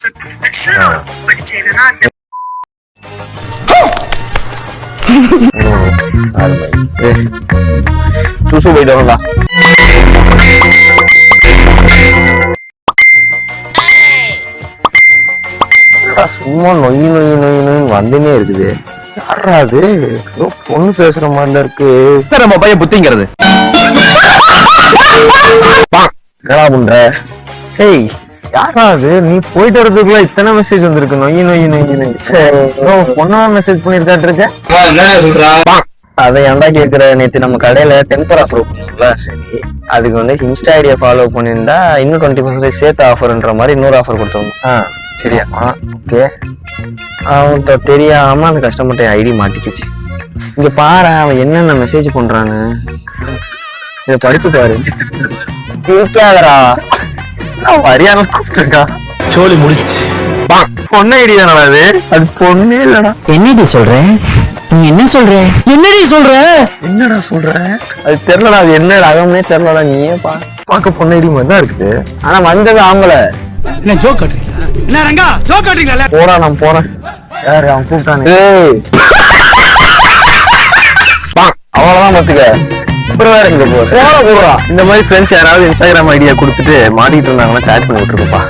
susu beda lah. சும்மா நொய் நொய் நொய் நொய் வந்துனே இருக்குது. யாரா அது? ஏதோ பொண்ணு பேசுற மாதிரில இருக்கு. நம்ம பையன் புத்திங்கிறது. என்னடா பண்ற? ஹேய், யாரா அது? நீ போயிட்டு வரதுக்குள்ள இத்தனை மெசேஜ் வந்திருக்கு. நொய் நொய் நொய் நொய். பொண்ணா மெசேஜ் பண்ணிருக்காட்டு இருக்க. அதை ஏன்டா கேக்குற? நேத்து நம்ம கடையில டெம்பர் ஆஃபர் பண்ணுவோம்ல, சரி அதுக்கு வந்து இன்ஸ்டா ஐடியா ஃபாலோ பண்ணியிருந்தா இன்னும் 20% சேர்த்து ஆஃபர்ன்ற மாதிரி இன்னொரு ஆஃபர் கொடுத்தோம். சரியா? ஓகே. அவன்கிட்ட தெரியாம அந்த கஸ்டமர்ட்ட ஐடி மாட்டிக்கிச்சு. இங்க பாரு, அவன் என்னென்ன மெசேஜ் பண்றான்னு இத படிச்சு பாரு. கேட்காதரா, நான் வரியான கூப்பிட்டுருக்கா. சோலி முடிச்சு. பொண்ணு ஐடி தானடா அது? அது பொண்ணே இல்லடா. என்னடி சொல்ற? நீ என்ன சொல்ற? என்னடி சொல்ற? என்னடா சொல்ற? அது தெரியலடா, அது என்ன ரகம்னே தெரியலடா. நீயே பார்க்க பொண்ணு ஐடி மாதிரி தான் இருக்குது. ஆனா வந்தது ஆம்பளை. என்ன ஜோக் காட்டுறீங்களா? என்ன ரங்கா ஜோக் காட்டுறீங்களா? போடா, நான் போறேன். யாரு அவன் கூப்பிட்டானே? அவ்வளவுதான் பாத்துக்க. அப்புறம் வேற எங்க போறா? இந்த மாதிரி ஃப்ரெண்ட்ஸ் யாராவது இன்ஸ்டாகிராம் ஐடியா கொடுத்துட்டு மாட்டிட்டு இருந்தாங்கன்னா டேக் பண்ணி விட்டுருப்பா.